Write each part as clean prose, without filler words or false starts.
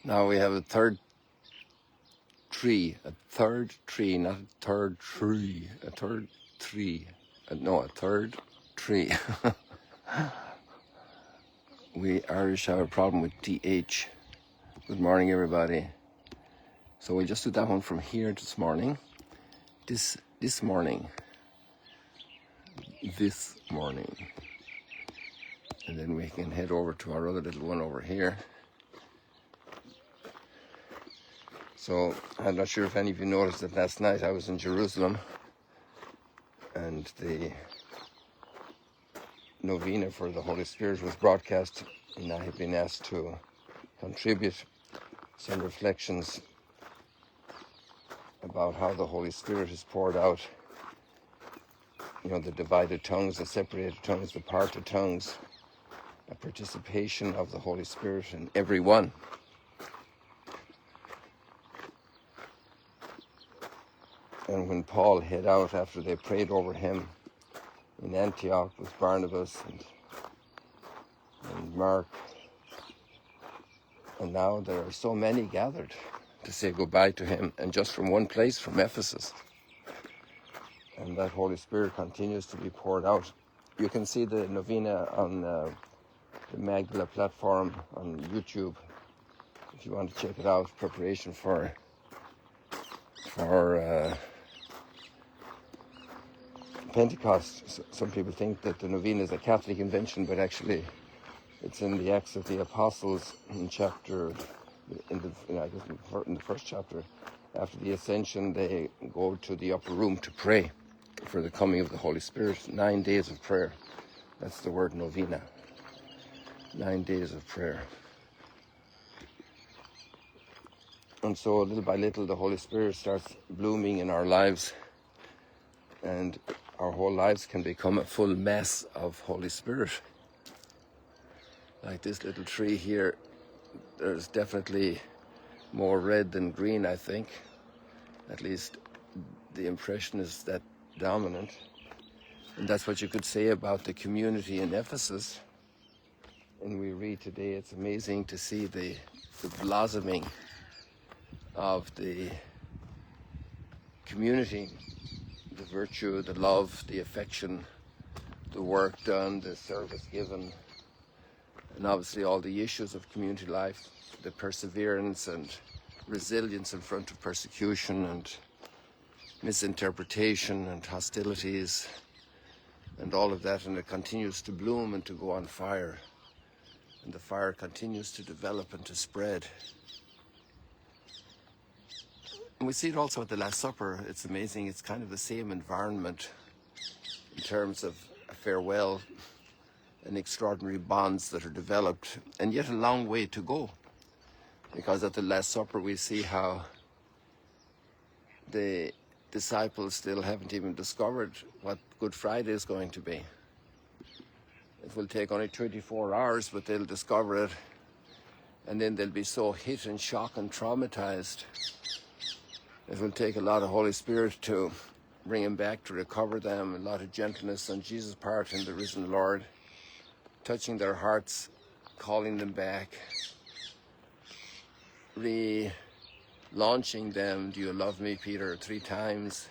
Now we have a third tree, not a third tree, a third tree. No, a third tree. We Irish have a problem with TH. Good morning, everybody. So we just do that one from here this morning. This morning. And then we can head over to our other little one over here. So I'm not sure if any of you noticed that last night I was in Jerusalem and the novena for the Holy Spirit was broadcast, and I have been asked to contribute some reflections about how the Holy Spirit is poured out. You know, the divided tongues, the separated tongues, the parted tongues, a participation of the Holy Spirit in every one. And when Paul hid out after they prayed over him in Antioch with Barnabas and Mark, and now there are so many gathered to say goodbye to him, and just from one place, from Ephesus. And that Holy Spirit continues to be poured out. You can see the novena on the Magdala platform on YouTube if you want to check it out. Preparation for Pentecost. Some people think that the novena is a Catholic invention, but actually it's in the Acts of the Apostles in the first chapter. After the ascension, they go to the upper room to pray for the coming of the Holy Spirit. 9 days of prayer. That's the word novena. 9 days of prayer. And so little by little the Holy Spirit starts blooming in our lives, and our whole lives can become a full mess of Holy Spirit. Like this little tree here, there's definitely more red than green, I think. At least the impression is that dominant. And that's what you could say about the community in Ephesus. And we read today, it's amazing to see the blossoming of the community, the virtue, the love, the affection, the work done, the service given, and obviously all the issues of community life, the perseverance and resilience in front of persecution and misinterpretation and hostilities and all of that, and it continues to bloom and to go on fire, and the fire continues to develop and to spread. And we see it also at the Last Supper. It's amazing. It's kind of the same environment in terms of a farewell and extraordinary bonds that are developed, and yet a long way to go. Because at the Last Supper we see how the disciples still haven't even discovered what Good Friday is going to be. It will take only 24 hours, but they'll discover it, and then they'll be so hit and shocked and traumatized. It will take a lot of Holy Spirit to bring them back, to recover them, a lot of gentleness on Jesus' part in the risen Lord, touching their hearts, calling them back, relaunching them. Do you love me, Peter? 3 times.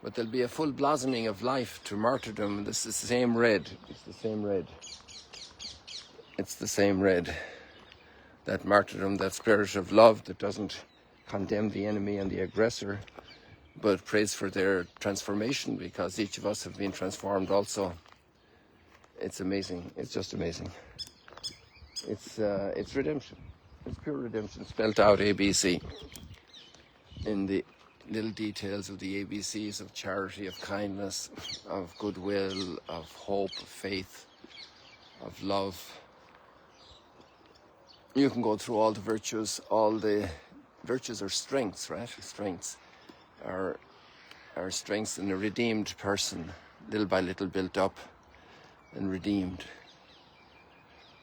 But there'll be a full blossoming of life to martyrdom. This is the same red. It's the same red. It's the same red. That martyrdom, that spirit of love that doesn't condemn the enemy and the aggressor, but prays for their transformation, because each of us have been transformed also. It's amazing. It's just amazing. It's redemption. It's pure redemption, spelt out ABC in the little details of the ABCs of charity, of kindness, of goodwill, of hope, of faith, of love. You can go through all the virtues. All the virtues are strengths, right? Strengths are strengths in a redeemed person, little by little built up and redeemed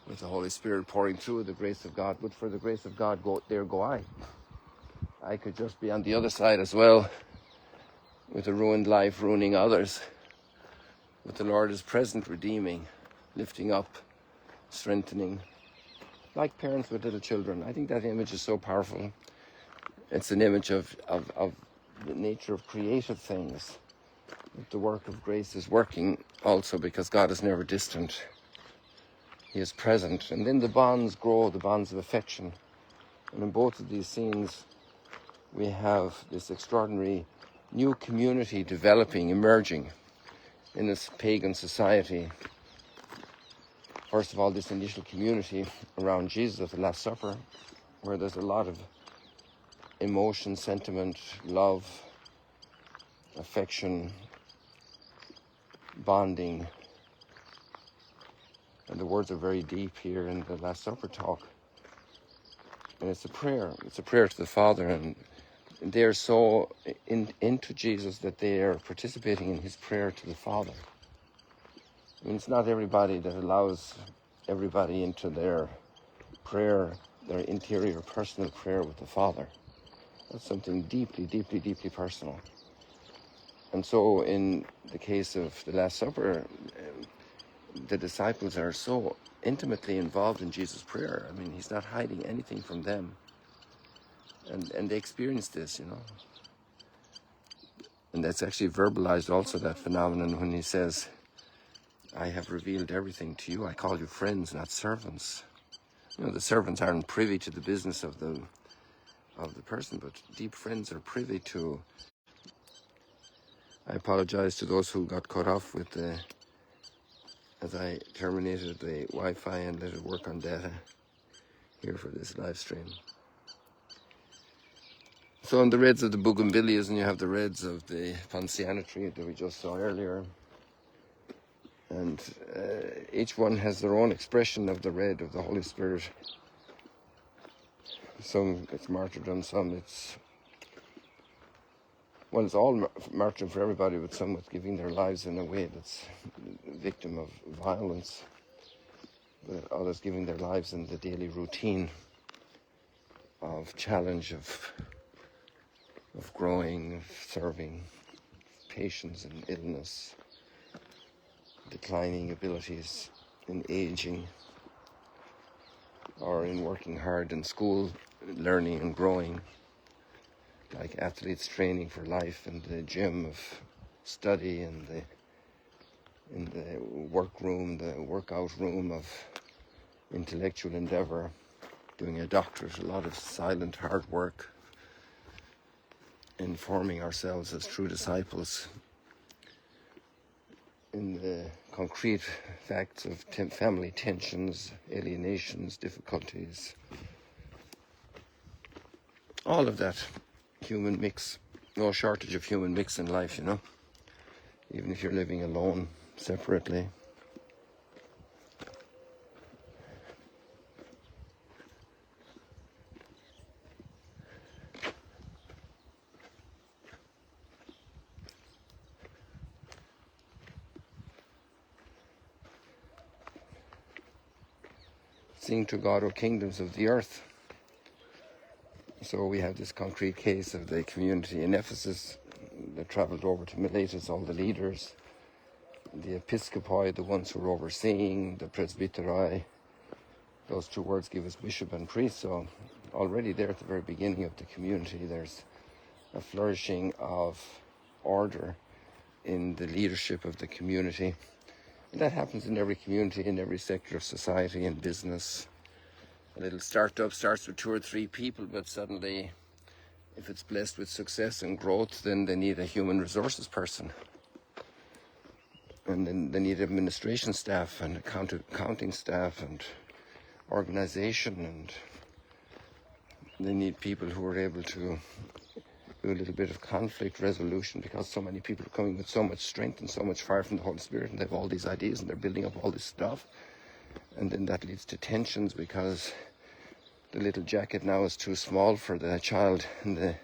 with the Holy Spirit pouring through the grace of God. But for the grace of God, go I. I could just be on the other side as well, with a ruined life, ruining others. But the Lord is present, redeeming, lifting up, strengthening, like parents with little children. I think that image is so powerful. It's an image of the nature of creative things. The work of grace is working also because God is never distant. He is present. And then the bonds grow, the bonds of affection. And in both of these scenes, we have this extraordinary new community developing, emerging in this pagan society. First of all, this initial community around Jesus at the Last Supper, where there's a lot of emotion, sentiment, love, affection, bonding. And the words are very deep here in the Last Supper talk. And it's a prayer. It's a prayer to the Father. And they're so into Jesus that they are participating in his prayer to the Father. I mean, it's not everybody that allows everybody into their prayer, their interior personal prayer with the Father. That's something deeply, deeply, deeply personal. And so in the case of the Last Supper, the disciples are so intimately involved in Jesus' prayer. I mean, he's not hiding anything from them. And they experience this, you know. And that's actually verbalized also, that phenomenon, when he says, I have revealed everything to you. I call you friends, not servants. You know, the servants aren't privy to the business of the person, but deep friends are privy to. I apologize to those who got cut off with the, as I terminated the Wi-Fi and let it work on data here for this live stream. So on the reds of the bougainvilleas, and you have the reds of the ponciana tree that we just saw earlier. And each one has their own expression of the red of the Holy Spirit. Some it's martyrdom, some it's, well, it's all martyrdom for everybody, but some with giving their lives in a way that's a victim of violence, but others giving their lives in the daily routine of challenge, of growing, of serving, patience and illness, declining abilities in aging, or in working hard in school, learning and growing, like athletes training for life in the gym of study, and in the workroom, the workout room of intellectual endeavor, doing a doctorate, a lot of silent hard work, in forming ourselves as true disciples in the concrete facts of family tensions, alienations, difficulties, all of that human mix. No shortage of human mix in life, you know, even if you're living alone, separately. Sing to God, O kingdoms of the earth. So we have this concrete case of the community in Ephesus that travelled over to Miletus, all the leaders, the episcopoi, the ones who were overseeing, the presbyteri. Those two words give us bishop and priest. So already there at the very beginning of the community, there's a flourishing of order in the leadership of the community. And that happens in every community, in every sector of society and business. A little startup starts with 2 or 3 people, but suddenly, if it's blessed with success and growth, then they need a human resources person. And then they need administration staff and accounting staff and organization, and they need people who are able to do a little bit of conflict resolution, because so many people are coming with so much strength and so much fire from the Holy Spirit, and they have all these ideas and they're building up all this stuff. And then that leads to tensions, because the little jacket now is too small for the child, and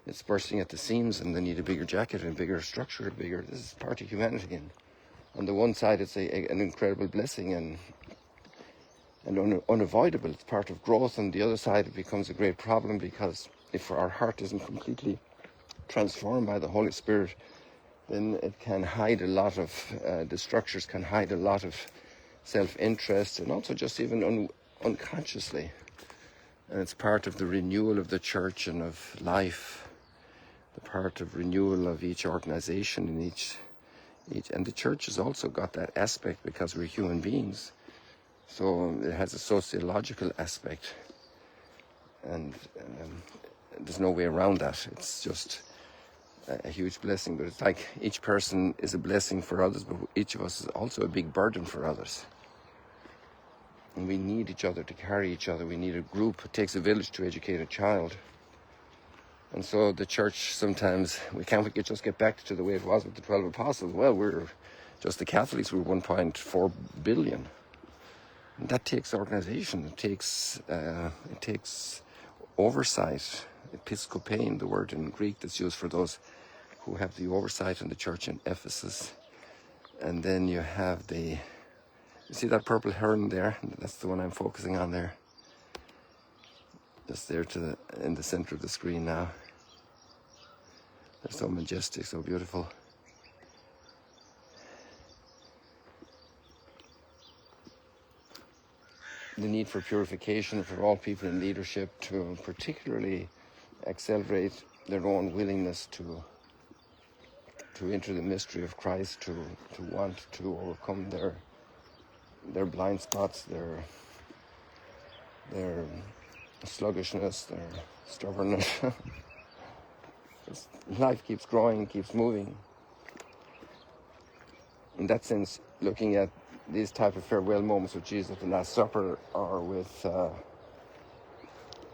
it's bursting at the seams, and they need a bigger jacket and bigger structure, bigger. This is part of humanity. And on the one side, it's an incredible blessing and unavoidable. It's part of growth. On the other side, it becomes a great problem, because if our heart isn't completely transformed by the Holy Spirit, then it can hide a lot of, the structures can hide a lot of self-interest, and also just even unconsciously. And it's part of the renewal of the church and of life, the part of renewal of each organization and each and the church has also got that aspect because we're human beings. So it has a sociological aspect, and there's no way around that. It's just a huge blessing, but it's like each person is a blessing for others, but each of us is also a big burden for others. And we need each other to carry each other. We need a group. It takes a village to educate a child. And so the church sometimes, we can't just get back to the way it was with the 12 apostles. Well, we're just the Catholics, we're 1.4 billion. And that takes organization. It takes oversight. Episkopein, the word in Greek that's used for those who have the oversight in the church in Ephesus. And then you have you see that purple heron there? That's the one I'm focusing on there. Just there in the center of the screen now. They're so majestic, so beautiful. The need for purification for all people in leadership to particularly accelerate their own willingness to enter the mystery of Christ, to want to overcome their blind spots, their sluggishness, their stubbornness. Life keeps growing, keeps moving. In that sense, looking at these type of farewell moments with Jesus at the Last Supper, or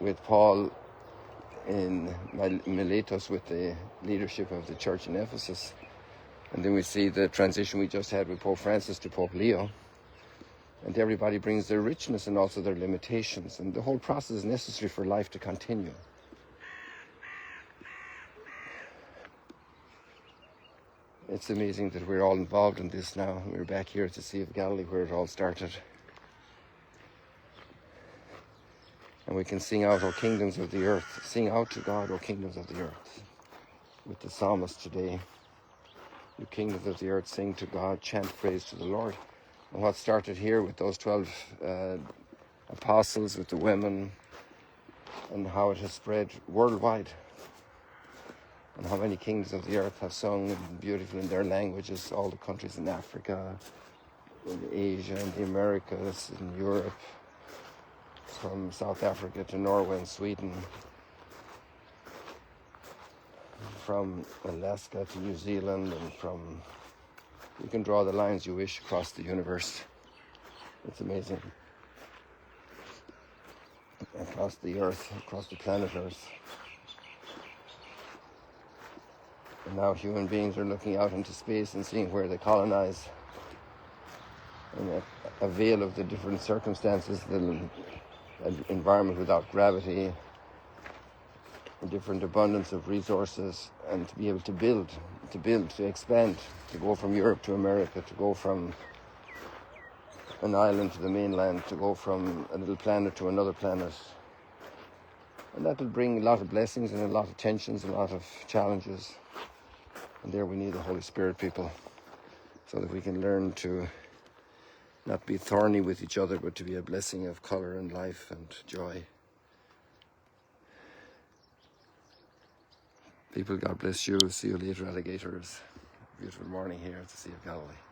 with Paul in Miletus with the leadership of the church in Ephesus, and then we see the transition we just had with Pope Francis to Pope Leo, and everybody brings their richness and also their limitations, and the whole process is necessary for life to continue. It's amazing that we're all involved in this now. We're back here at the Sea of Galilee where it all started. And we can sing out, O kingdoms of the earth. Sing out to God, O kingdoms of the earth. With the psalmist today. You kingdoms of the earth, sing to God, chant praise to the Lord. And what started here with those 12 apostles, with the women, and how it has spread worldwide. And how many kingdoms of the earth have sung beautifully in their languages, all the countries in Africa, in Asia, in the Americas, in Europe, from South Africa to Norway and Sweden, from Alaska to New Zealand, and you can draw the lines you wish across the universe. It's amazing. Across the earth, across the planet Earth. And now human beings are looking out into space and seeing where they colonize. And a veil of the different circumstances, an environment without gravity, a different abundance of resources, and to be able to build, to expand, to go from Europe to America, to go from an island to the mainland, to go from a little planet to another planet. And that will bring a lot of blessings and a lot of tensions, a lot of challenges. And there we need the Holy Spirit, people, so that we can learn to not be thorny with each other, but to be a blessing of color and life and joy. People, God bless you. See you later, alligators. Beautiful morning here at the Sea of Galilee.